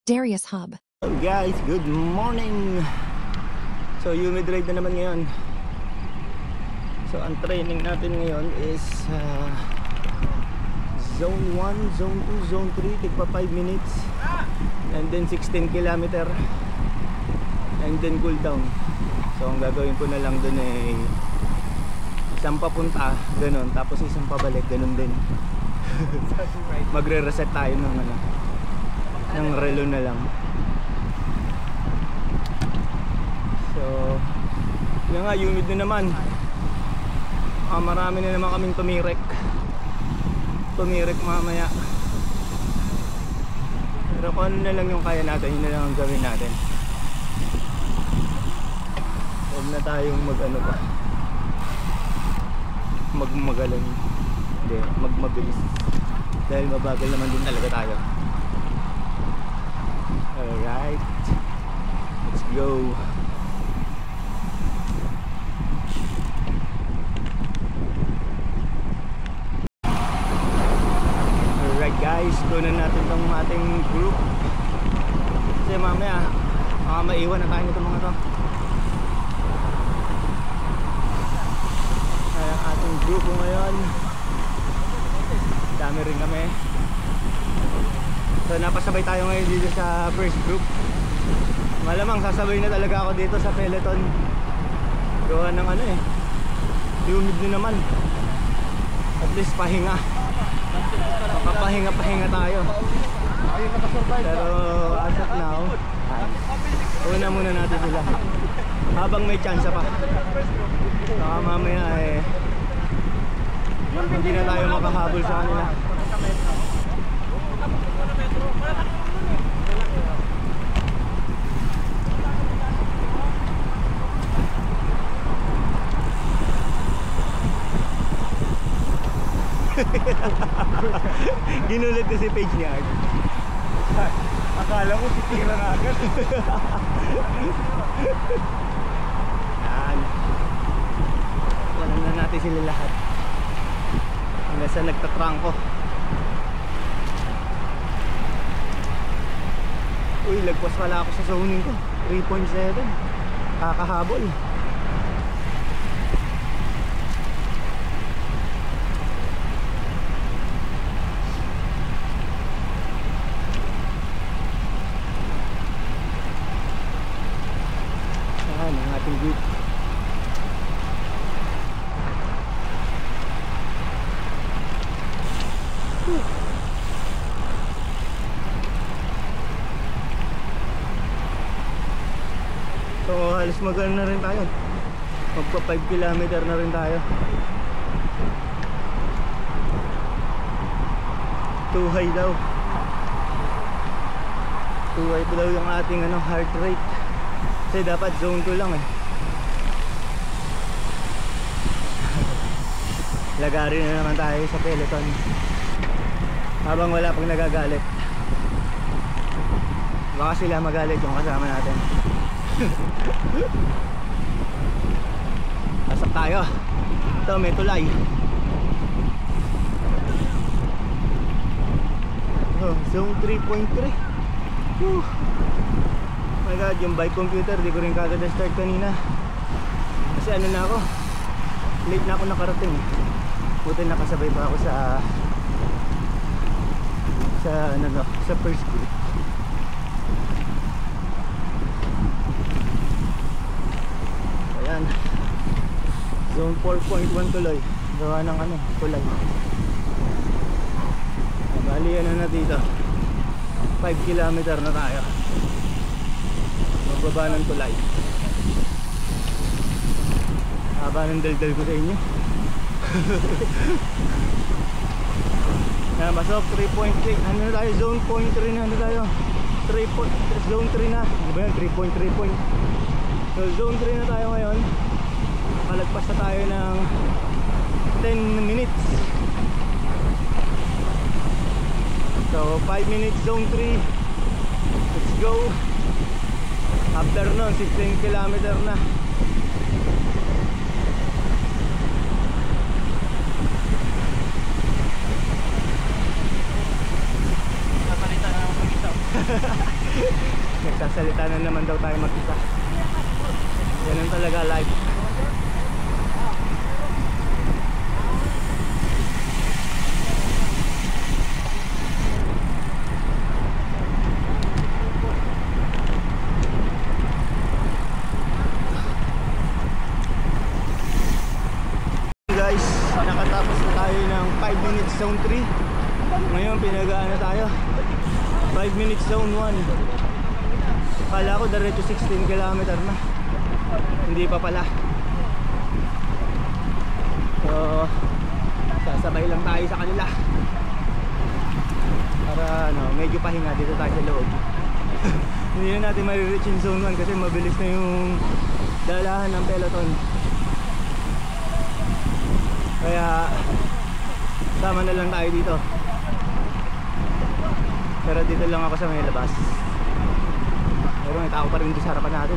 Darius Hub. Hello guys, good morning. So humid ride na naman ngayon. So ang training natin ngayon is Zone 1, Zone 2, Zone 3. Tigpa 5 minutes. And then 16 kilometer. And then cool down. So ang gagawin ko na lang dun ay isang papunta, ganun. Tapos isang pabalik, ganun din. Magre-reset tayo ng relo na lang. So yun nga, humid na naman. Marami na naman kaming tumirek mamaya. Pero kung ano na lang yung kaya natin, yun na lang ang gawin natin. Huwag na tayong magmagalan. Hindi, magmabilis. Dahil mabagal naman din talaga tayo. Alright, let's go. Alright guys, kunan natin tong ating group. Kasi mamaya maiwan na tayo nitong mga to. Ay, ang ating grupo ngayon, dami rin kami. So napasabay tayo ngayon dito sa first group. Malamang sasabay na talaga ako dito sa peloton. Gawa ng humid na naman. At least pahinga. Makapahinga tayo. Pero as of now, una muna natin sila habang may chance pa. Baka mamaya hindi na tayo makahabol sa kanila. Ginulat ko si page niya. Akala ko titira na agad. Yan. Alam na natin sila lahat. Hanggang sa nagtatrangko. Uy, lagpas pala ako sa zoning ko. 3.7. Kakahabol. Ang ating group. So halos magano na rin tayo. Magpa 5 kilometer na rin tayo. 2 high daw. 2 high pa daw yung ating heart rate. Kasi dapat zone 2 lang Lagari na naman tayo sa peloton habang wala pang nagagalit. Baka sila magalit yung kasama natin. Pasok tayo. Ito may tulay. Zone 3.3. Oh my god, yung bike computer di ko rin kagad na-start kanina. Kasi na ako, late na ako nakarating. Buti nakasabay pa ako sa first group. Ayan, zone 4.1 tuloy. Gawa ng tulay. Bali na dito, 5 kilometer na tayo. Magbaba ng tulay. Haba ng daldal ko sa inyo. Pasok 3.3. Ano na tayo? Zone 3 na tayo. Zone 3 na. Ano ba yan? 3.3 point. So zone 3 na tayo ngayon. Malagpas na tayo ng 10 minutes. So 5 minutes zone 3. Let's go. After nun 16 kilometer na. Napalitan na ako pag-isaw. Nagsasalita na naman daw tayo mag-isa. Ganun talaga life. Guys, nakatapos na tayo ng 5 minutes zone 3. Ngayon pinag-aano tayo 5 minutes zone 1. Kala ko diretso 16 km na. Hindi pa pala. So sasabay lang tayo sa kanila para ano, medyo pahinga dito tayo sa loob. Hindi na natin ma-reach yung zone 1 kasi mabilis na yung dalahan ng peloton. Kaya sama na lang tayo dito. Pero dito lang ako sa may labas. Pero may tao pa rin dito sa harapan natin.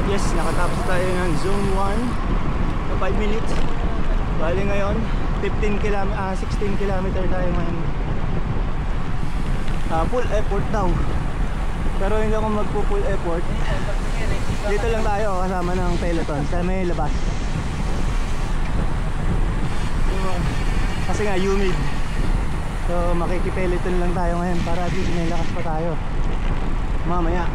Yes, nakatapos tayo ng zone 1 na 5 minutes. Bali ngayon 16 km tayo ngayon. Full effort daw. Pero hindi ako magpo-full effort. Dito lang tayo kasama ng peloton sa may labas. Kasi nga humid. So makikipeleton lang tayo ngayon para at least may lakas pa tayo mamaya.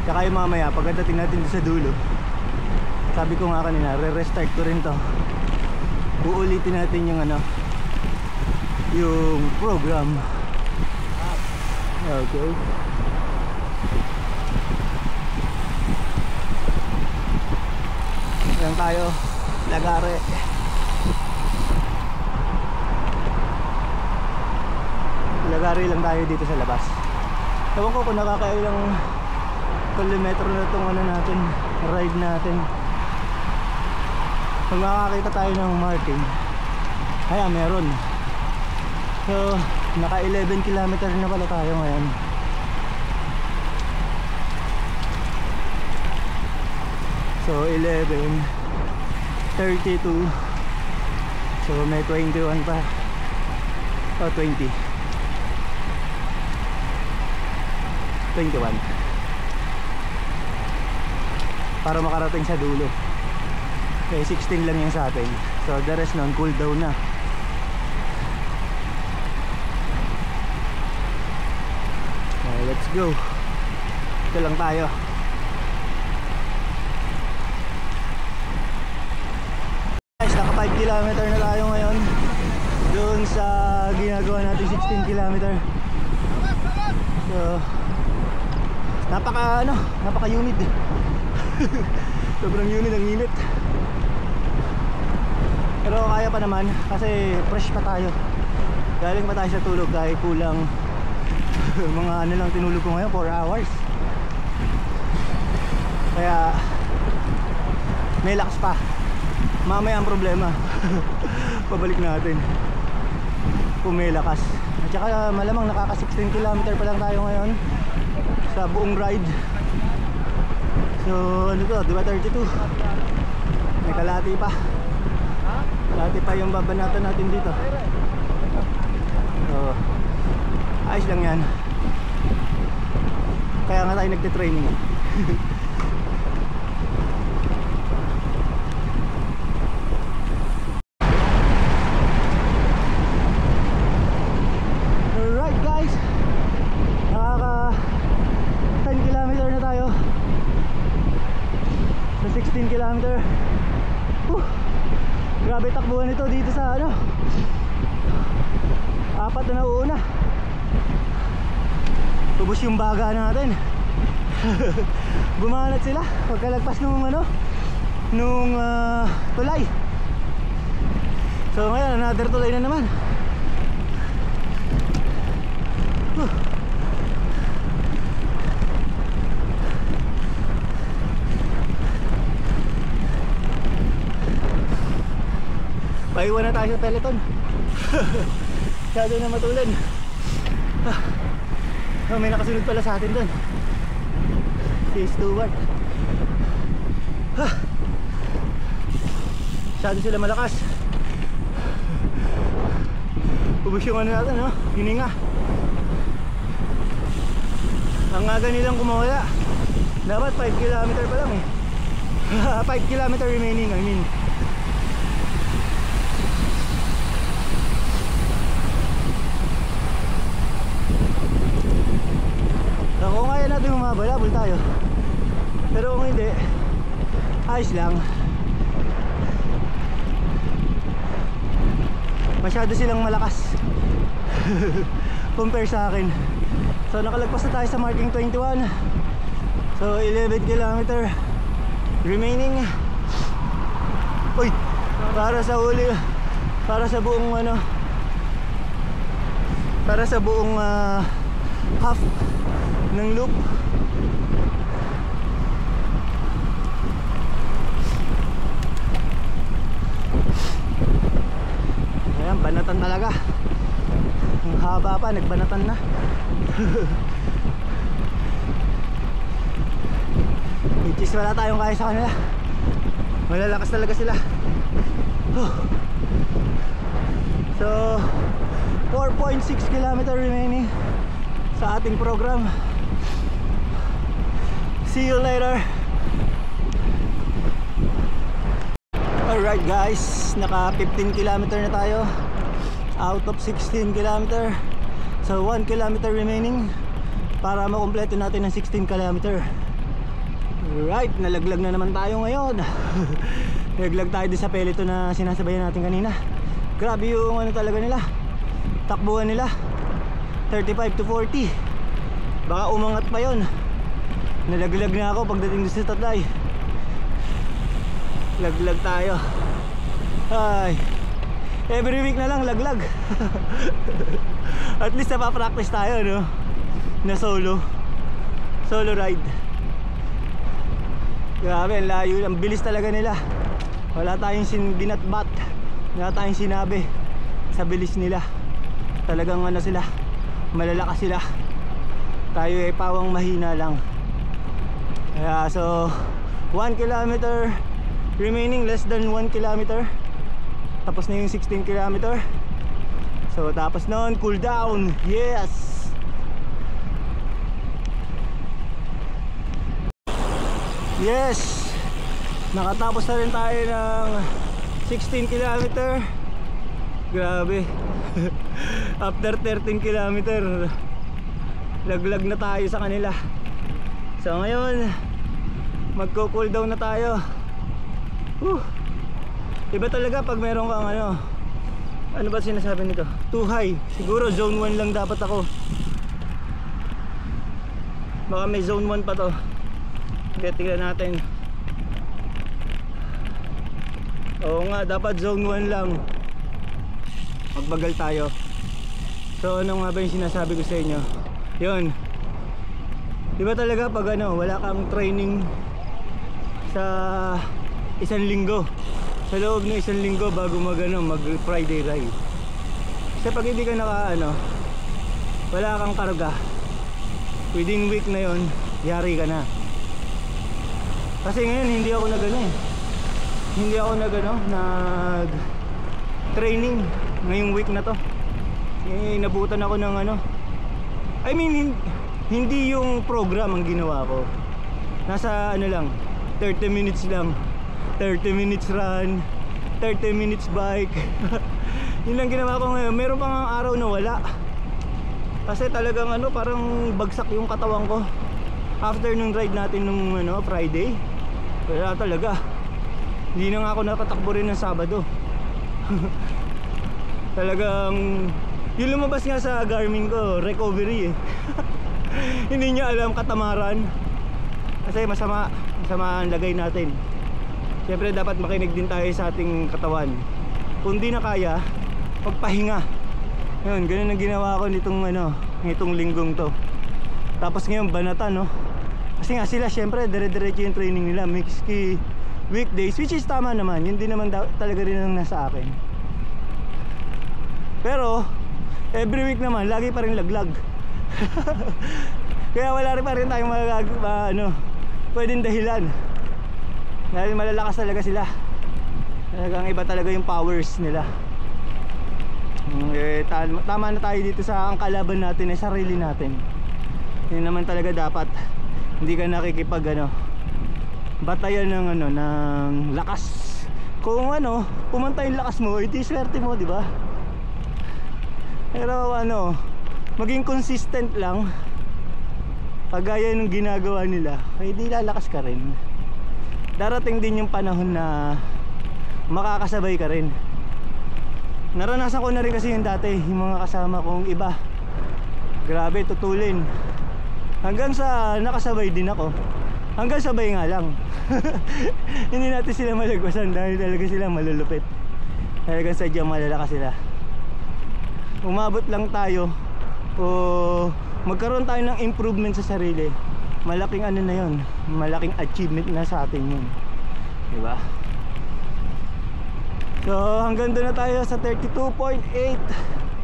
Tsaka yung mamaya pagdating natin sa dulo, sabi ko nga kanina, re-restart ko rin to. Uulitin natin yung ano, yung program. Okay. Yan tayo, Lagare. Lagare lang tayo dito sa labas. Ewan ko kung nakakailang kilometro na itong ano natin, ride natin. Pag makakita tayo ng marking, kaya meron. So naka 11 km na pala tayo ngayon. So 11, 32. So may 21 pa. O 20, 21 para makarating sa dulo. Okay, 16 lang yung sa atin. So the rest nun cool down na. Okay, let's go. Ito lang tayo. Guys, naka 5 km na tayo ngayon doon sa ginagawa natin 16 km. So napaka humid. Sobrang humid, ang init. Pero kaya pa naman kasi fresh pa tayo. Galing pa tayo sa tulog kahit kulang mga ano lang tinulog ko ngayon, 4 hours. Kaya may lakas pa. Mamaya ang problema pabalik natin kung may lakas. At saka malamang nakaka 16 km pa lang tayo ngayon sa buong ride. So ano to, diba 32? May kalahati pa. Kalahati pa yung babanatan natin dito. So ayos lang yan. Kaya nga tayo nagte-training. Alright guys, nakaka 10 km na tayo sa 16 km. Grabe takbuhan ito dito sa ano, 4 na nauuna. Tubos yung baga natin. Bumanat sila pagkalagpas nung ano, nung tulay. So ngayon another tulay na naman. Paiwan na tayo sa peloton. Masyado na matulan. Oh, may nakasunod pala sa atin doon. si Stuart. Masyado sila malakas. Ubus yung ano natin, no? Hininga. Ang aga nilang kumawala. Dapat 5 km pa lang eh. 5 km remaining, I mean. Kung kaya natin humabalabol tayo. Pero kung hindi, ayos lang. Masyado silang malakas compare sa akin. So nakalagpas na tayo sa marking 21. So 11 km remaining. Uy, para sa huli, para sa buong ano, para sa buong half ng loop. Ayan, banatan talaga. Ang haba pa, nagbanatan na. Which is wala tayong kaya sa kanila. Malalakas talaga sila. So 4.6 km remaining sa ating program. See you later. Alright guys, naka 15 km na tayo out of 16 km. So 1 km remaining para makumpleto natin ang 16 km. Right, nalaglag na naman tayo ngayon. Nalaglag tayo din sa pelito na sinasabayan natin kanina. Grabe yung ano talaga nila, takbuhan nila, 35 to 40. Baka umangat pa yon. Nalaglag na ako pagdating sa Tatay. Laglag tayo. Ay, every week na lang laglag. At least napapractice tayo, no? Na solo ride. Grabe, ang layo, ang bilis talaga nila. Wala tayong binatbat, wala tayong sinabi sa bilis nila. Talagang ano sila, malalakas sila. Tayo ay pawang mahina lang. Kaya so 1 km remaining, less than 1 km. Tapos na yung 16 km. So tapos noon, cool down. Yes. Yes. Nakatapos na rin tayo ng 16 km. Grabe. After 13 km, laglag na tayo sa kanila. So ngayon, magko-cool down na tayo. Iba talaga pag meron kang ano ba sinasabi nito? Too high. Siguro zone 1 lang dapat ako. Baka may zone 1 pa to. Kaya tingnan natin. Oo nga, dapat zone 1 lang. Magbagal tayo. So ano nga ba yung sinasabi ko sa inyo? Yun. Diba talaga pag wala kang training sa isang linggo, sa loob ng isang linggo bago mag Friday ride. Kasi pag hindi ka wala kang karga, within week na yon, yari ka na. Kasi ngayon hindi ako hindi ako nag training ngayong week na to. Nabutan ako ng I mean hindi yung program ang ginawa ko. Nasa lang, 30 minutes lang. 30 minutes run, 30 minutes bike. Yun lang ginawa ko ngayon. Meron pang araw na wala. Kasi talagang parang bagsak yung katawan ko after nung ride natin nung Friday. Wala talaga. Hindi na nga ako nakatakbo rin ng Sabado. Talagang yung lumabas nga sa Garmin ko, recovery eh. Hindi niya alam, katamaran. Kasi masama ang lagay natin. Siyempre dapat makinig din tayo sa ating katawan. Kung di na kaya, magpahinga. Yun, ganun ang ginawa ko nitong linggong to. Tapos ngayon banatan, no? Kasi nga sila siyempre dire-diretso yung training nila, mixed weekdays, which is tama naman. Yun din naman talaga rin ang nasa akin. Pero every week naman lagi pa rin laglag. Kaya wala rin pa rin tayong pwedeng dahilan. Dahil malalakas talaga sila. Talagang iba talaga yung powers nila. Tama na tayo dito sa ang kalaban natin ay sarili natin. Yun naman talaga dapat. Hindi ka nakikipag batayan ng ng lakas. Kung pumunta yung lakas mo, iti swerte mo, di ba? Pero maging consistent lang. Pagaya ng ginagawa nila, ay di lalakas ka rin. Darating din yung panahon na makakasabay ka rin. Naranasan ko na rin kasi yung dati, yung mga kasama kong iba. Grabe, tutulin. Hanggang sa nakasabay din ako. Hanggang sabay nga lang. Hindi natin sila malagwasan dahil talaga sila malulupit. Talagang sadyang malalakas sila. Umabot lang tayo o magkaroon tayo ng improvement sa sarili. Malaking na yun. Malaking achievement na sa atin yun. Diba? So hanggang doon na tayo sa 32.8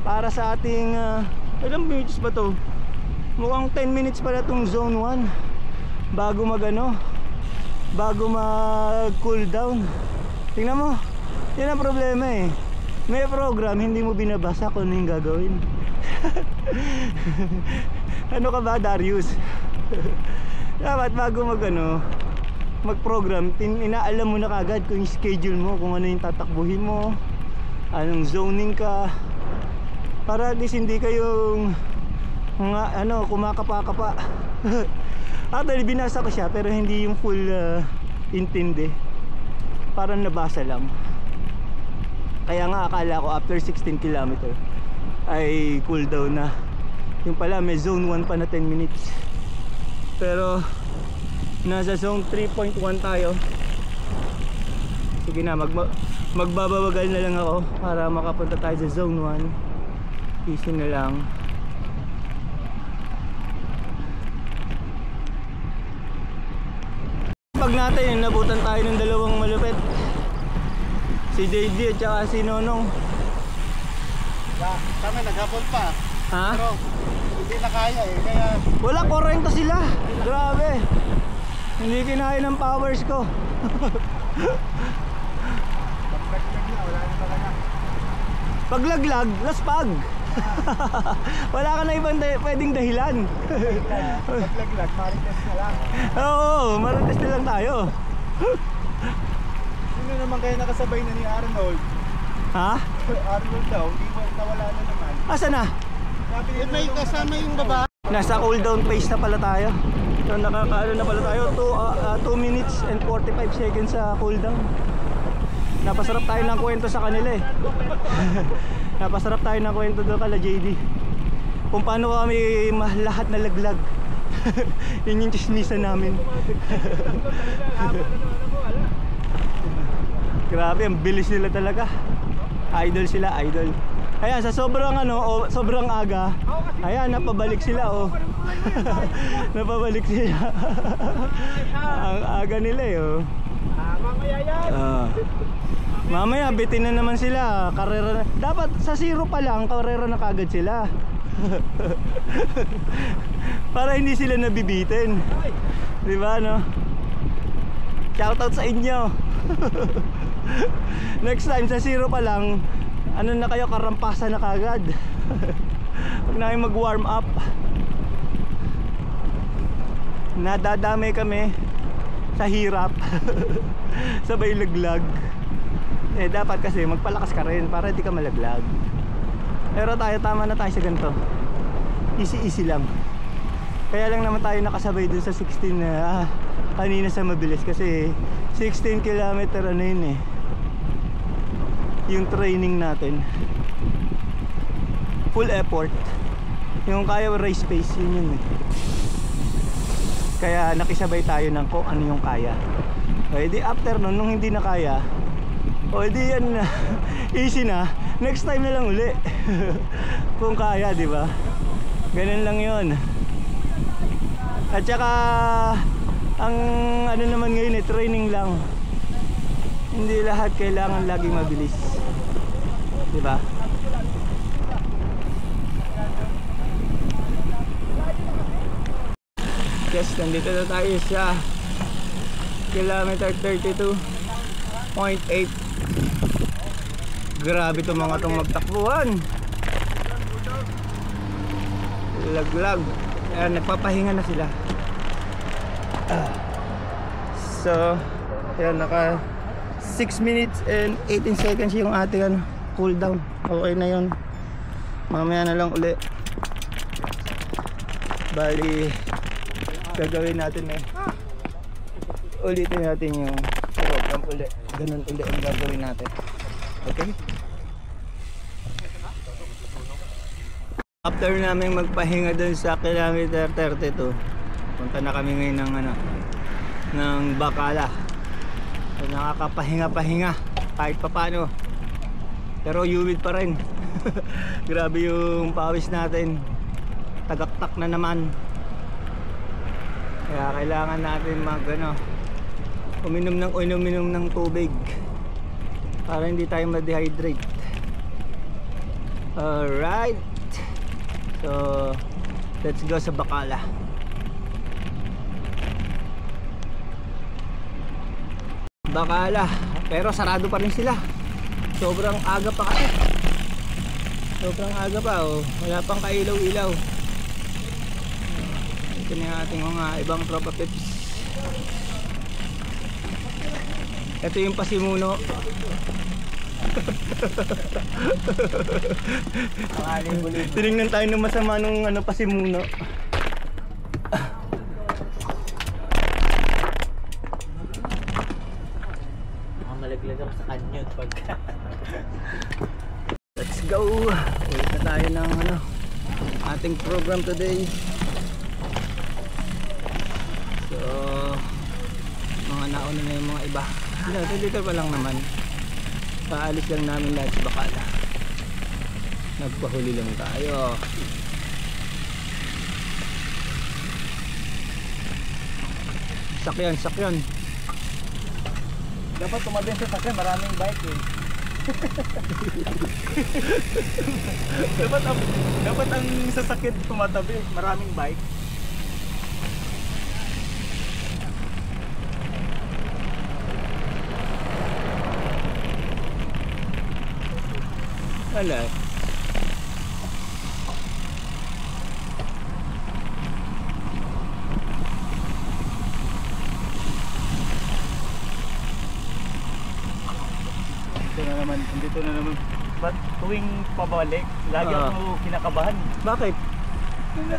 para sa ating ilang minutes ba to? Mukhang 10 minutes pala itong zone 1 bago bago mag cool down. Tingnan mo, yun ang problema eh. May program, hindi mo binabasa kung ano yung gagawin. Ano ka ba, Darius? Dapat bago mag-program, inaalam mo na kagad kung yung schedule mo, kung ano yung tatakbuhin mo, anong zoning ka, para at least hindi kayong kumakapa-kapa. Actually binasa ko siya pero hindi yung full intindi, parang nabasa lang. Kaya nga akala ko after 16 km ay cool down na. Yung pala may zone 1 pa na 10 minutes. Pero nasa zone 3.1 tayo. Sige na, magbabawagal na lang ako para makapunta tayo sa zone 1. Easy na lang. Pag natin nabutan tayo ng dalawang malupit, si JD at saka si Nonong. Kami naghapon pa. Ha? Pero hindi na kaya eh. Kaya wala, 40 sila. Grabe. Hindi kinaya ng powers ko. wala na talaga. Paglaglag, laspag. Wala ka na ibang pwedeng dahilan. Paglaglag, marites na lang. Oo, marites na lang tayo. Sino naman kaya nakasabay na ni Arnold? Ha? Arnold daw, hindi mo nawala na naman. Asa na? May kasama yung baba. Nasa cool down phase na pala tayo. So nakakaano na pala tayo, 2 minutes and 45 seconds sa cool down. Napasarap tayo ng kwento sa kanila eh. Napasarap tayo ng kwento doon kala JD. Kung paano kami lahat na laglag. Yun yung chismisan namin. Grabe, ang bilis nila talaga. Idol sila, idol. Ayan, sa sobrang sobrang aga. Ayan, napabalik sila oh. Napabalik sila. Ang aga nila eh oh. Mamaya yan. Mamaya bitin na naman sila. Karera na. Dapat sa 0 pa lang, karera na kagad sila. Para hindi sila nabibitin. Di ba no? Shoutout sa inyo. Next time sa 0 pa lang, na kayo, karampasan na kagad. Huwag na kayo mag warm up. Nadadamay kami sa hirap. Sabay laglag. Dapat kasi magpalakas ka rin para hindi ka malaglag. Pero tayo, tama na tayo sa ganito. Easy lang. Kaya lang naman tayo nakasabay dun sa 16 na kanina sa mabilis. Kasi 16 km yun eh, yung training natin. Full effort. Yung kaya race pace, yun eh. Kaya nakisabay tayo ng kung ano yung kaya. O edi after nun, nung hindi na kaya, o edi yan na, easy na. Next time na lang uli. Kung kaya, di ba? Ganun lang yun. At saka ang naman ngayon eh, training lang. Hindi lahat kailangan laging mabilis. Di ba? Yes, nandito na tayo sa kilometer 32.8. Grabe itong mga itong magtakbuhan. Laglag. Ayan, nagpapahinga na sila. So, ayan, naka 6 minutes and 18 seconds yung ating cool down. Okay na yun. Mamaya na lang uli. Bali, gagawin natin ulitin natin yung program uli. Ganun uli ang gagawin natin. Okay? After namin magpahinga dun sa kilometer 32, punta na kami ngayon ng Bacala. So, nakakapahinga-pahinga kahit papano. Pero humid pa rin. Grabe yung pawis natin. Tagaktak na naman. Kaya kailangan natin uminom ng tubig para hindi tayo ma-dehydrate. Alright. So, let's go sa Bacala. Bacala, pero sarado pa rin sila. Sobrang aga pa kasi. Sobrang aga pa, oh. Wala pang kailaw-ilaw. Ito na yung ating mga ibang tropa pips. Ito yung pasimuno. Tinignan tayo ng masama nung pasimuno. Malaglag ako sa kanyon pagka. Let's go. Ulit na tayo ng ating program today. So, mga nauna na yung mga iba. Dito pa lang naman. Paalis lang namin lahat sa Bacala. Nagpahuli lang tayo. Sakyan. Dapat tumabi sa sakyan, maraming bike eh. dapat ang sasakyan tumatabi, maraming bike. Wala. Dito na naman. Ba't tuwing pabalik, lagi ako kinakabahan. Bakit?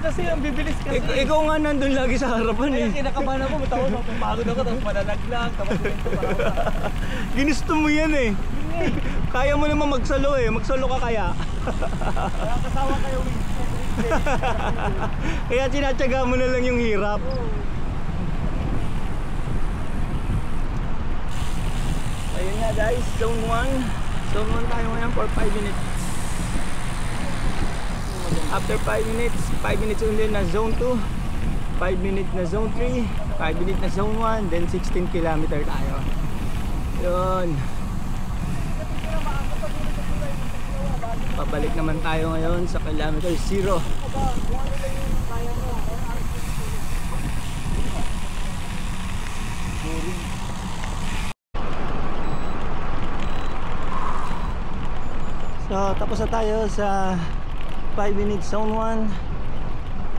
Kasi ang bibilis kasi. Ikaw nga nandun lagi sa harapan eh. Kaya kinakabahan ako, mataon ako, pagod ako, tapos malalaglag, tapos ito pa ako. Ginusto mo yan eh. Kaya mo naman magsalo eh. Magsalo ka kaya. Kaya kasawa kayo, Kaya tinatyaga mo na lang yung hirap. Ayun nga guys, zone 1. Zone 1 tayo ngayon for 5 minutes. After 5 minutes, 5 minutes only na zone 2, 5 minutes na zone 3, 5 minutes na zone 1, then 16 kilometer tayo. Yun. Pabalik naman tayo ngayon sa kilometer 0. So tapos na tayo sa 5 minutes zone 1,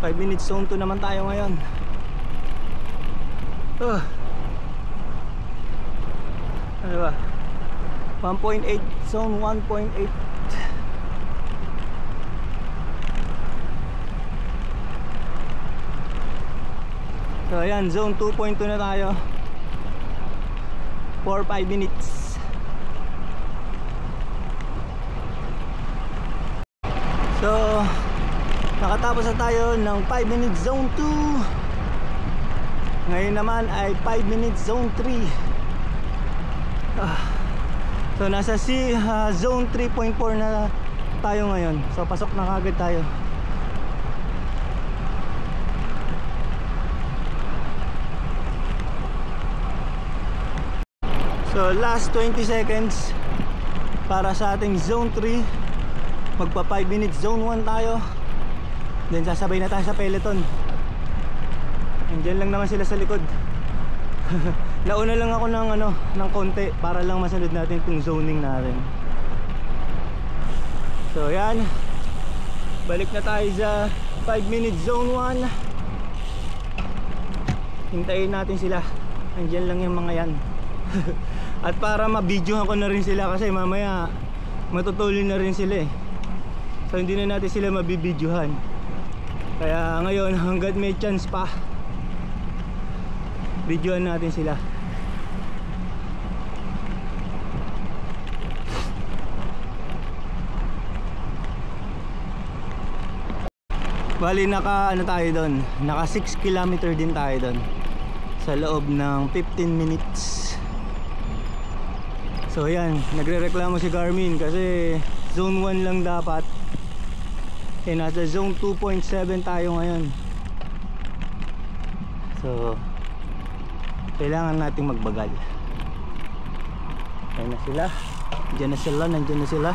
5 minutes zone 2 naman tayo ngayon. Ano ba? 1.8 zone 1.8. So ayan, zone 2.2 na tayo for 5 minutes. So nakatapos na tayo ng 5 minutes zone 2. Ngayon naman ay 5 minutes zone 3. So nasa zone 3.4 na tayo ngayon. So pasok na kagad tayo. So last 20 seconds para sa ating zone 3. Magpa 5 minutes zone 1 tayo. Then sasabay na tayo sa peloton. Andiyan lang naman sila sa likod. Nauna lang ako ng konti para lang masunod natin itong zoning natin. So yan, balik na tayo sa 5-minute zone 1. Hintayin natin sila. Andiyan lang yung mga yan. At para ma-videohan ko na rin sila kasi mamaya matutulin na rin sila eh. So hindi na natin sila mabibidyohan. Kaya ngayon hanggat may chance pa, videohan natin sila. Bali naka tayo doon, naka 6 km din tayo doon sa loob ng 15 minutes. So yan, nagrereklamo si Garmin kasi zone 1 lang dapat. Eh nasa zone 2.7 tayo ngayon. So kailangan nating magbagal. Ayan na sila. Diyan na sila, nandiyan na sila.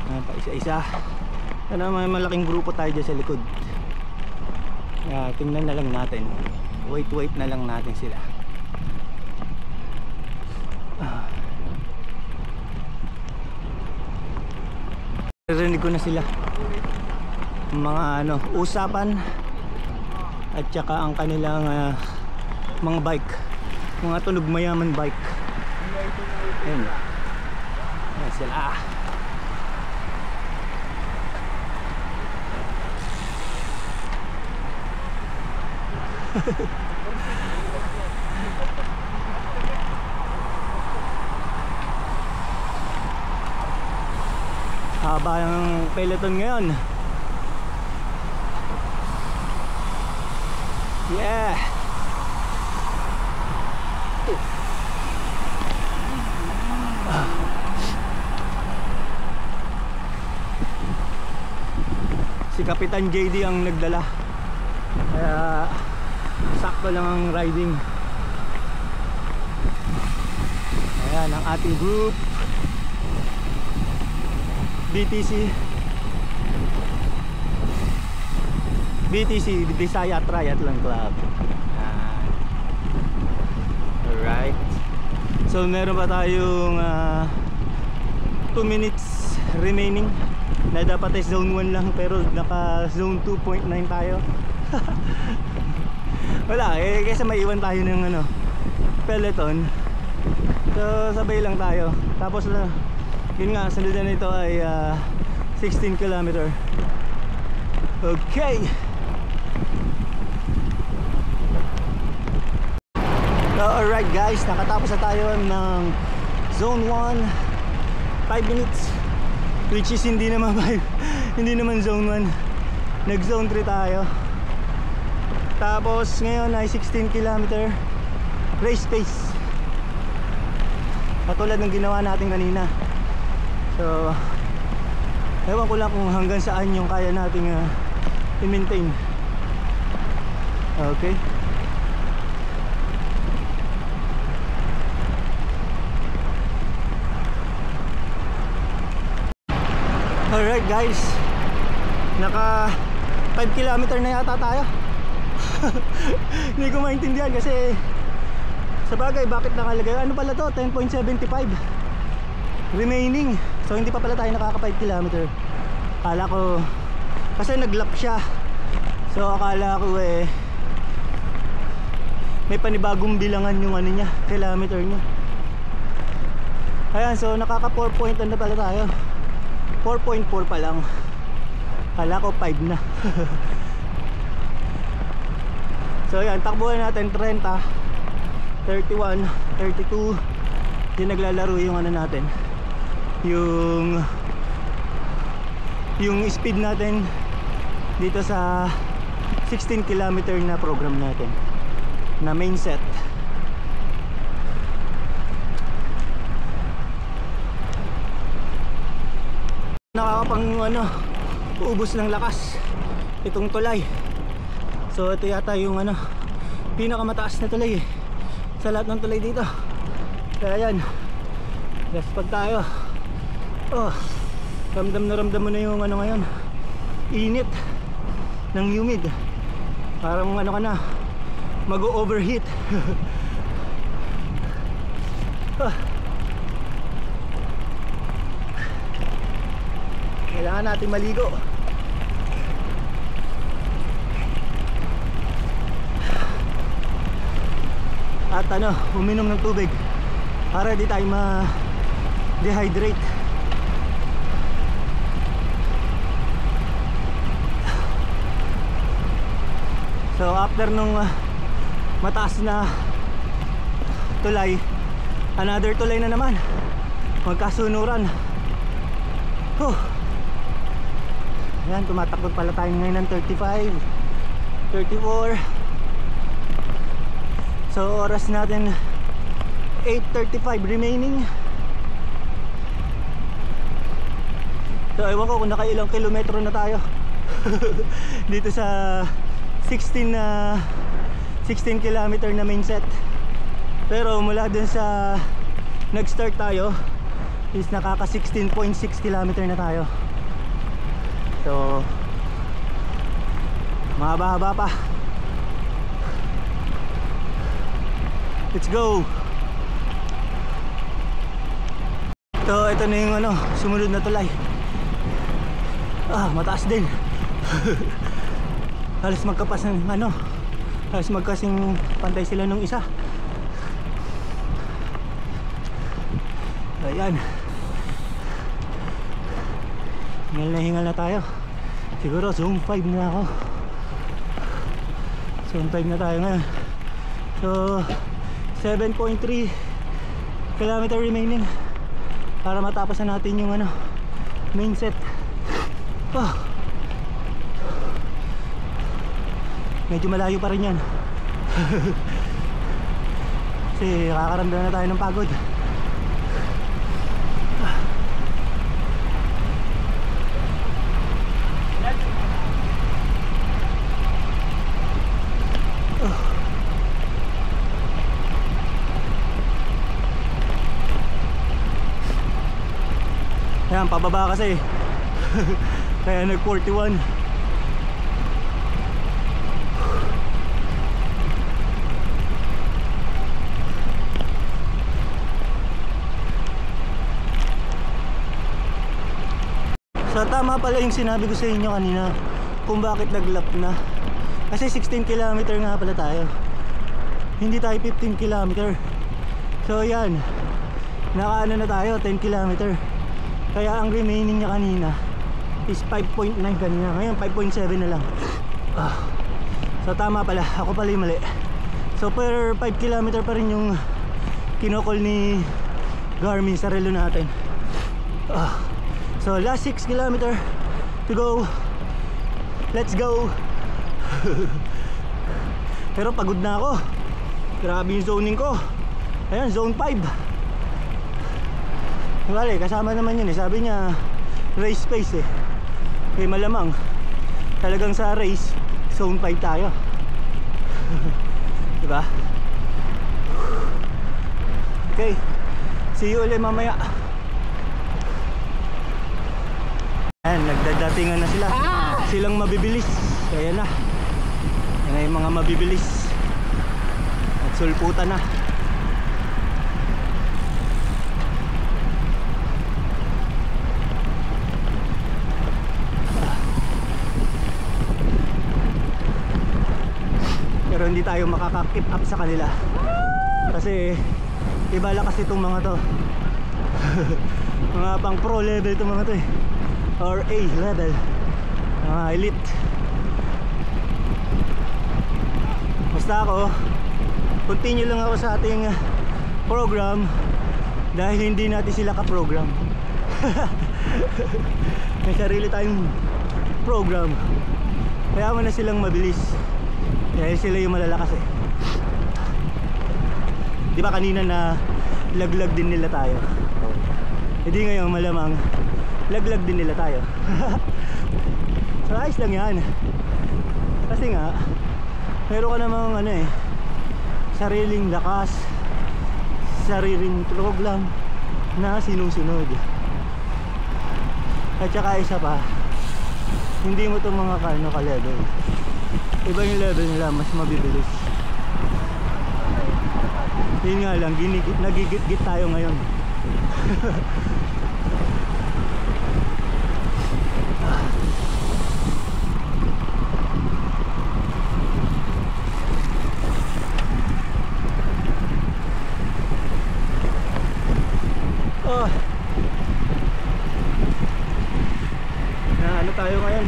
Ayan pa isa-isa. Ano, may malaking grupo tayo dyan sa likod. Tingnan na lang natin. Wait na lang natin sila. Narinig ko na sila. Mga usapan at saka ang kanilang mga bike, mga tunog mayaman bike. Ayan. Ayan sila. Haba ng peloton ngayon. Yeah. Si Kapitan JD ang nagdala. Kaya sakto lang ang riding. Ayan ang ating group. BTC Bisaya Triathlon Club. Alright. So meron pa tayong 2 minutes remaining. Na dapat ay zone 1 lang pero naka zone 2.9 tayo. Wala eh, kaysa maiwan tayo ng peloton. So sabay lang tayo. Tapos yun nga, sunod na nito ay 16 km. Okay. So alright guys, nakatapos na tayo ng zone 1. 5 minutes, which is hindi naman 5, hindi naman zone 1. Nag zone 3 tayo. Tapos ngayon ay 16 km race pace, katulad ng ginawa natin kanina. So ewan ko lang kung hanggang saan yung kaya nating i-maintain. Okay. Alright guys, naka 5 km na yata tayo. Hindi ko maintindihan kasi sa bagay bakit nakalagay, ano pala to, 10.75 remaining. So hindi pa pala tayo nakaka 5 km. Akala ko kasi nag-lap siya. So akala ko may panibagong bilangan yung niya, kilometer niya. Ayan, so nakaka 4 point na pala tayo. 4.4 pa lang. Akala ko 5 na. So ayan, takbuhan natin 30, 31, 32. Yung naglalaro yung natin, yung speed natin dito sa 16 km na program natin na main set. Nakakapang ubos ng lakas itong tulay. So ito yata yung pinakamataas na tulay sa lahat ng tulay dito. Kaya yan, last pag tayo. Oh, ramdam na yung ngayon, init ng humid. Parang ano ka na, mag-overheat. Kailangan natin maligo. At ano, uminom ng tubig para di tayo ma-dehydrate. So after nung mataas na tulay, another tulay na naman, magkasunuran. Ayan, tumatakbo pala tayo ngayon ng 35, 34. So oras natin 8:35 remaining. So ewan ko kung nakailang kilometro na tayo dito sa 16 kilometer na main set. Pero mula dun sa nag-start tayo is nakaka 16.6 kilometer na tayo. So mahaba-haba pa. Let's go. So ito na yung ano, sumunod na tulay. Mataas din. Halos magkapasang ano, halos magkasing pantay sila nung isa. Ayan, hingal na tayo. Siguro zone 5 na ako. Zone 5 na tayo ngayon. So 7.3 kilometer remaining para matapos na natin yung ano, main set. Medyo malayo pa rin yan. Kasi kakaramdam na tayo ng pagod. Ayan, pababa kasi. Kaya nag 41. So tama pala yung sinabi ko sa inyo kanina kung bakit naglap na. Kasi 16 kilometer nga pala tayo, hindi tayo 15 kilometer. So yan, nakaano na tayo 10 kilometer. Kaya ang remaining niya kanina is 5.9 kanina. Ngayon 5.7 na lang. So tama pala, ako pala yung mali. So per 5 kilometer pa rin yung kinokol ni Garmin sa relo natin. So last 6 kilometer to go. Let's go. Pero pagod na ako. Grabe yung zoning ko. Ayan, zone 5. Wala, kasama naman yun eh. Sabi niya race pace eh. Kaya malamang talagang sa race zone 5 tayo. Diba? Okay, see you ulit mamaya. Ayan, nagdadatingan na sila. Silang mabibilis. Kaya na. Yan na yung mga mabibilis. At sulputan na. Pero hindi tayo makaka-keep up sa kanila. Kasi iba lang kasi itong mga to. Mga pang pro level itong mga to eh. Or A level, elite. Basta ako, continue lang ako sa ating program dahil hindi natin sila ka-program. May sarili tayong program. Kaya mo na silang mabilis dahil sila yung malalakas eh. Di ba kanina na laglag din nila tayo? Hindi ngayon malamang laglag din nila tayo. So ayos lang yan. Kasi nga meron ka namang ano eh, sariling lakas, sariling program na sinusunod. At saka isa pa, hindi mo itong mga ka-level Iba yung level nila, mas mabibilis. Yun nga lang, nagigit-git tayo ngayon. Oh. Na ano tayo ngayon?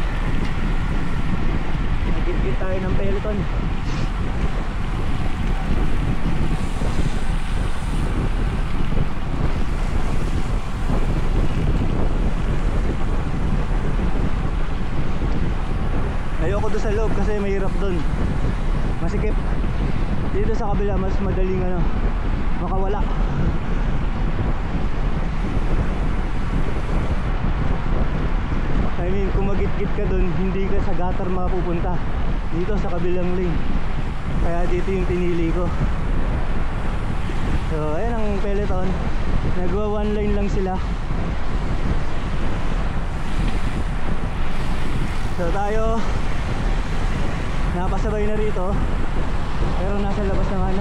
Nagigit tayo ng peloton. Ayoko doon sa loob kasi mahirap doon. Masikip. Dito sa kabila mas madaling ano, makawala. I mean, kung magit-git ka doon, hindi ka sa gutter mapupunta. Dito sa kabilang lane. Kaya dito yung pinili ko. So, ayan ang peloton. Nagwa one lane lang sila. So tayo napasabay na rito. Pero nasa labas naman.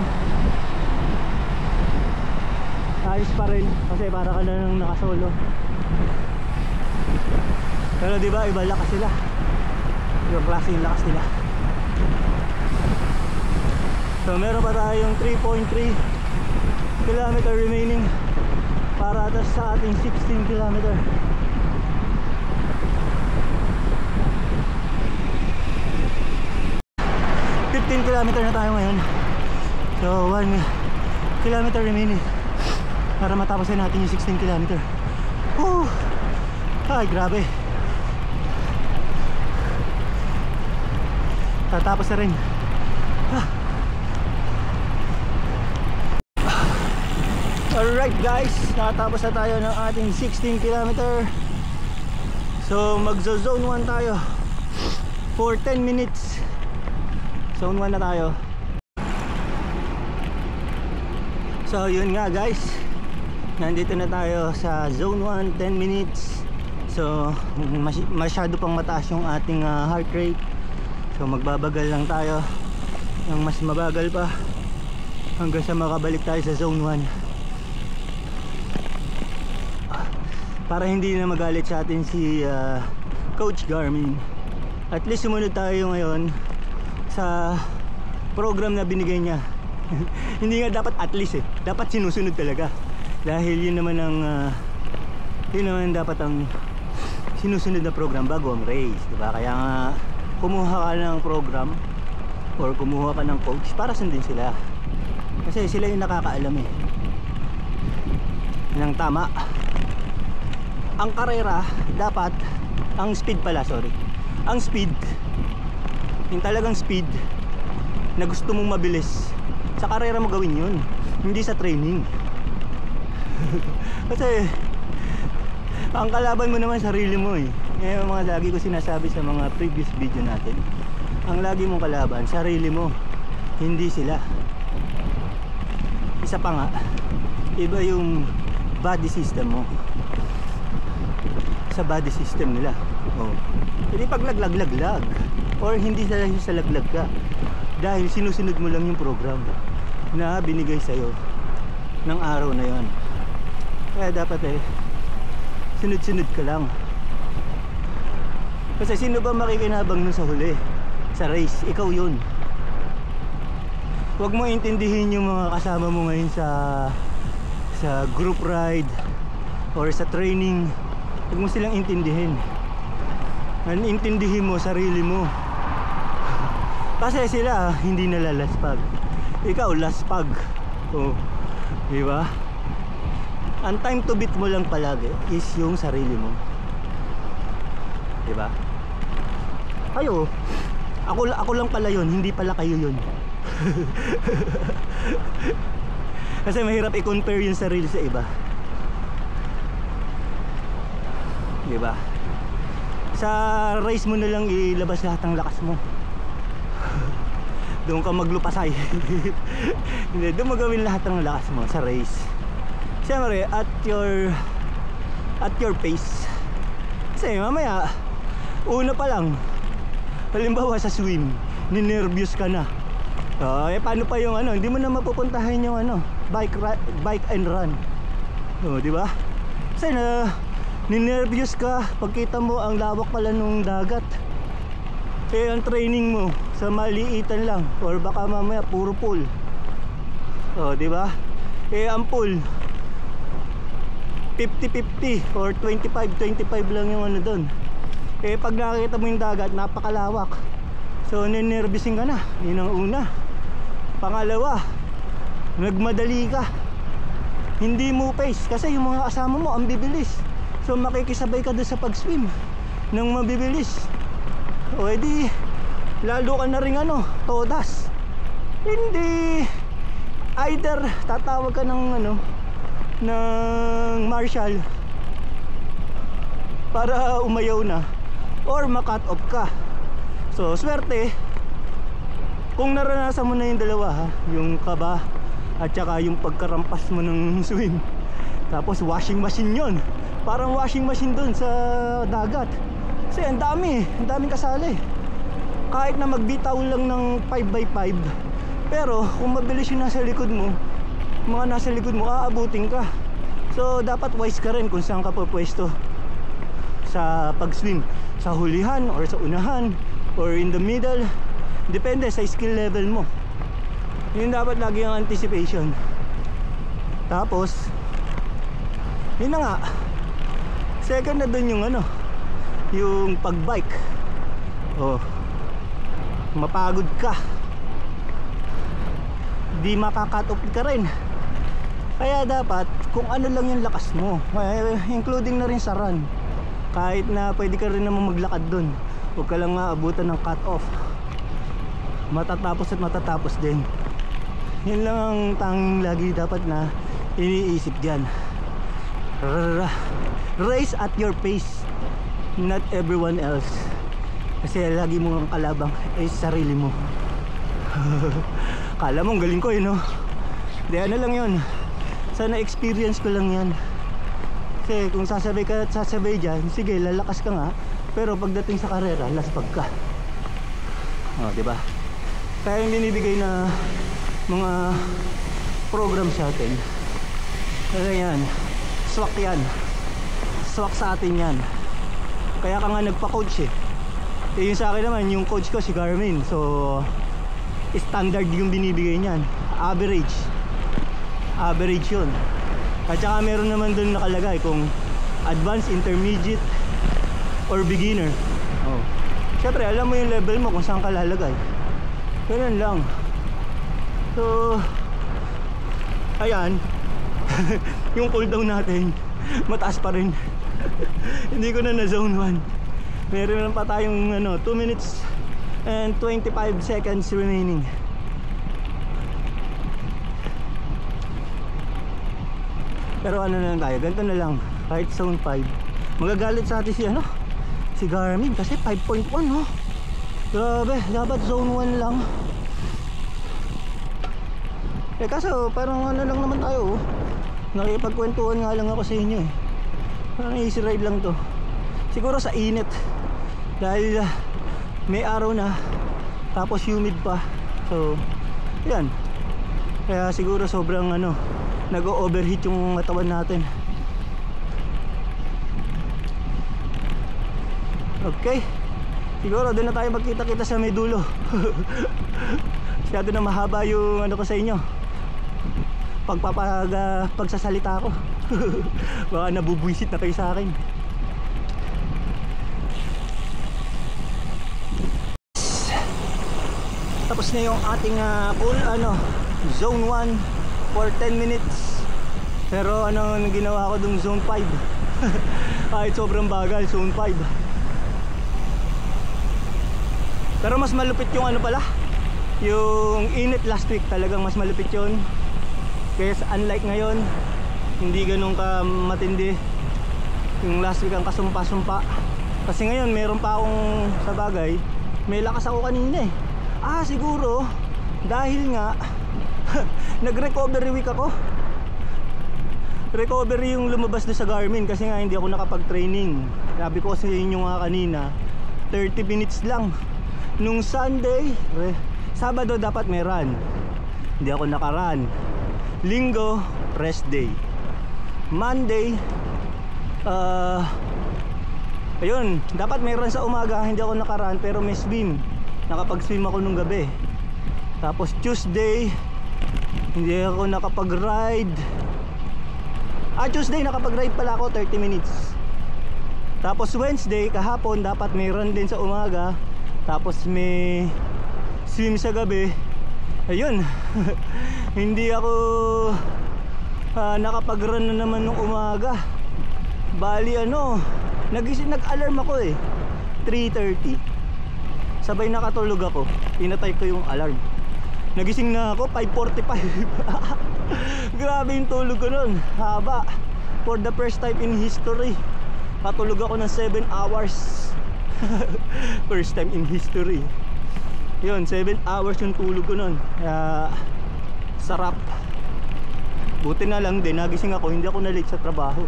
Ayos pa rin kasi para ka na nang nakasolo. Pero diba iba lakas sila. Yung klase yung lakas nila. So meron pa tayong 3.3 kilometer remaining para sa ating 16 kilometer. Kilometer na tayo ngayon. So 1 kilometer remaining para matapos na natin yung 16 kilometer. Ay grabe. Tatapos na rin. Alright guys, nakatapos na tayo ng ating 16 kilometer. So magzo-zone 1 tayo for 10 minutes. Zone 1 na tayo. So yun nga guys, nandito na tayo sa zone 1, 10 minutes. So masyado pang mataas yung ating heart rate. So magbabagal lang tayo ng mas mabagal pa hanggang sa makabalik tayo sa zone 1. Para hindi na magalit sa atin si Coach Garmin. At least sumunod tayo ngayon sa program na binigay niya. Hindi nga dapat at least dapat sinusunod talaga. Dahil yun naman ang yun naman dapat ang sinusunod na program bago ang race, diba? Kaya nga kumuha ka ng program or kumuha ka ng coach para sundin sila. Kasi sila yung nakakaalam ng tama. Ang karera dapat, ang speed pala, sorry. Ang speed, yung talagang speed na gusto mong mabilis, sa karera mo gawin yun, hindi sa training. Kasi ang kalaban mo naman sarili mo yung mga lagi ko sinasabi sa mga previous video natin. Ang lagi mong kalaban sarili mo, hindi sila. Isa pa nga, iba yung body system mo sa body system nila. Hindi paglaglag-laglag or hindi sa laglag ka dahil sinusunod mo lang yung program na binigay sa'yo ng araw na yon. Kaya dapat sunod-sunod ka lang. Kasi sino ba makikinabang nun sa huli sa race? Ikaw yun. Huwag mo intindihin yung mga kasama mo ngayon sa group ride or sa training. Huwag mo silang intindihin. Intindihin mo sarili mo. Kasi sila hindi nalalaspag, ikaw laspag. Diba? Ang time to beat mo lang palagi is yung sarili mo. Diba? Kayo, ako lang pala yun, hindi pala kayo yun. Kasi mahirap i-compare yung sarili sa iba. Diba? Sa race mo na lang ilabas lahat ng lakas mo. Doon ka maglupasay. Hindi, doon mo gawin lahat ng lakas mo sa race. Siyempre at your pace. Kasi mamaya una pa lang, halimbawa sa swim, ninervyos ka na. Paano pa yung ano, hindi mo na mapupuntahan yung ano, bike and run. Di ba? Kasi ninervyos ka pagkita mo ang lawak pala nung dagat. Ang training mo sa maliitan lang, or baka mamaya puro pool. Di ba? Ang pool 50-50 or 25-25 lang yung ano doon. Pag nakikita mo yung dagat, napakalawak. So ninervyusin ka na. Yun ang una. Pangalawa, nagmadali ka. Hindi mo pace kasi yung mga kasama mo ang bibilis. So makikisabay ka doon sa pag-swim ng mabibilis. Edi lalo ka na rin ano, todas. Hindi, either tatawag ka ng ano, ng marshal para umayaw na, or ma-cut off ka. So swerte kung naranasan mo na yung dalawa, ha? Yung kaba at saka yung pagkarampas mo ng swim. Tapos washing machine yon, parang washing machine dun sa dagat. Kasi ang daming kasali. Kahit na magbitaw lang ng 5x5, pero kung mabilis yung nasa likod mo, mga nasa likod mo, aabutin ka. So dapat wise ka rin kung saan ka pupwesto sa pag-swim, sa hulihan or sa unahan or in the middle. Depende sa skill level mo. Yun dapat lagi ang anticipation. Tapos yun na nga, second na dun yung ano, yung pag-bike. Mapagod ka, di makakat off ka rin. Kaya dapat kung ano lang yung lakas mo, including na rin sa run. Kahit na pwede ka rin naman maglakad dun, huwag ka lang maabutan ng cut off. Matatapos at matatapos din. Yun lang ang tanging lagi dapat na iniisip dyan. Race at your pace, not everyone else. Kasi lagi mo ang kalabang ay sarili mo. Kala mo galing ko yun, no? Di ano lang yun, sana experience ko lang yan. Kasi kung sasabay ka at sasabay dyan, sige lalakas ka nga, pero pagdating sa karera laspag ka. Diba? Kaya yung binibigay na mga program sa atin, kaya yan, swak yan, swak sa atin yan. Kaya ka nga nagpa-coach yung sa akin naman, yung coach ko si Garmin. So standard yung binibigay niyan, average yun. At saka meron naman dun nakalagay kung advanced, intermediate or beginner. Siyempre alam mo yung level mo kung saan ka lalagay. Ganun lang. So ayan. Yung cooldown natin mataas pa rin. Hindi ko na zone 1. Meron lang pa tayong ano, 2 minutes and 25 seconds remaining. Pero ano na lang tayo, ganito na lang. Kahit zone 5, magagalit sa atin si ano, si Garmin kasi 5.1, no? Grabe, dapat zone 1 lang. Kaso parang ano lang naman tayo, nakikipagkwentuhan nga lang ako sa inyo Parang easy ride lang to. Siguro sa init, dahil may araw na, tapos humid pa. So yan, kaya siguro sobrang ano, nag-overheat yung katawan natin. Okay, siguro doon na tayo magkita-kita sa may dulo. Masyado na mahaba yung ano ko sa inyo, pagsasalita ko. Baka nabubwisit na kayo sa akin. Tapos na yung ating full zone 1 for 10 minutes. Pero ano ginawa ko dung zone 5. Kahit sobrang bagal, zone 5. Pero mas malupit yung ano pala, yung init last week. Talagang mas malupit yun. Kaya unlike ngayon, hindi ganun ka matindi. Yung last week ang kasumpa-sumpa. Kasi ngayon meron pa akong, sa bagay, may lakas ako kanina eh. Siguro dahil nga nag-recovery week ako. Recovery yung lumabas na sa Garmin kasi nga hindi ako nakapag-training. Sabi ko sa inyo nga kanina, 30 minutes lang Nung Sunday, Sabado dapat may run. Hindi ako nakarun. Linggo, rest day. Monday, ayun, dapat may run sa umaga. Hindi ako nakarun pero may swim. Nakapag-swim ako nung gabi. Tapos Tuesday, hindi ako nakapag-ride. Tuesday nakapag-ride pala ako 30 minutes. Tapos Wednesday, kahapon dapat may run din sa umaga. Tapos may swim sa gabi. Ayun. Hindi ako nakapag-run na naman nung umaga. Bali nag-alarm ako 3:30. Sabay nakatulog ako. Inatay ko yung alarm. Nagising na ako 5:45. Grabe yung tulog ko nun. Haba. For the first time in history, katulog ako ng 7 hours. First time in history. Yun, 7 hours yung tulog ko nun. Kaya sarap. Buti na lang din, nagising ako, hindi ako na-late sa trabaho.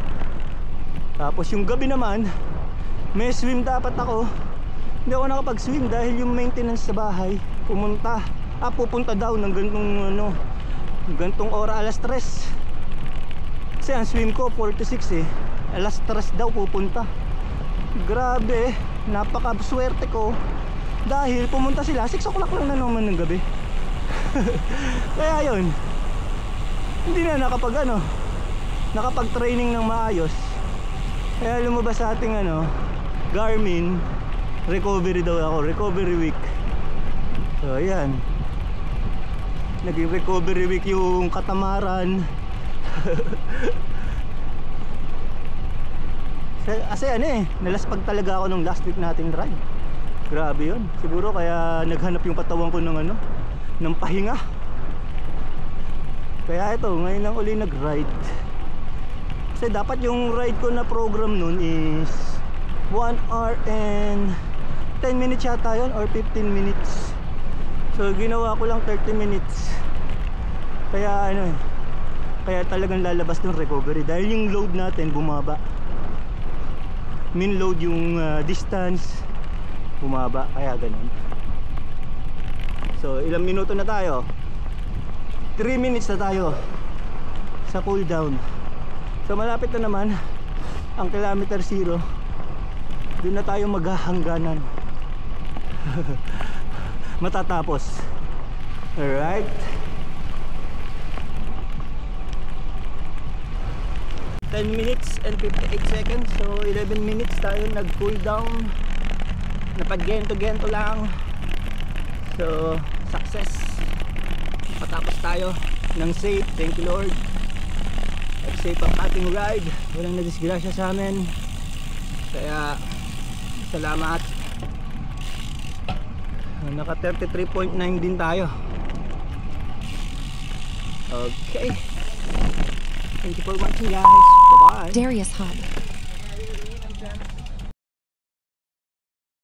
Tapos yung gabi naman, may swim dapat ako. Hindi ako nakapag-swim dahil yung maintenance sa bahay pupunta daw ng gantong ora, alas 3. Kasi ang swim ko 4 to 6 alas 3 daw pupunta. Grabe, napaka-swerte ko dahil pumunta sila 6 o'clock lang na naman ng gabi. Kaya yun, hindi na nakapag-training ng maayos. Kaya lumabas sa ating Garmin, recovery daw ako, recovery week. So ayan, naging recovery week yung katamaran. Kasi nalaspag talaga ako nung last week natin ride. Grabe yun. Siguro kaya naghanap yung katawan ko ng pahinga. Kaya ito, ngayon lang uli nag-ride. Kasi dapat yung ride ko na program nun is 1 hour and 10 minutes yata yun, or 15 minutes. So ginawa ko lang 30 minutes. Kaya kaya talagang lalabas ng recovery dahil yung load natin bumaba. Min load yung distance bumaba, kaya ganun. So ilang minuto na tayo? 3 minutes na tayo sa cool down. So malapit na naman ang kilometer 0. Doon na tayo maghahangganan. Matatapos. Alright, 10 minutes and 58 seconds. So 11 minutes tayo nag cool down. Napag-gento lang. So success. Patapos tayo ng safe. Thank you Lord. At safe ang ating ride. Walang nadisgrasya sa amin. Kaya salamat. Naka 33.9 din tayo. Okay. Thank you for watching guys. Bye bye. Darius Hub.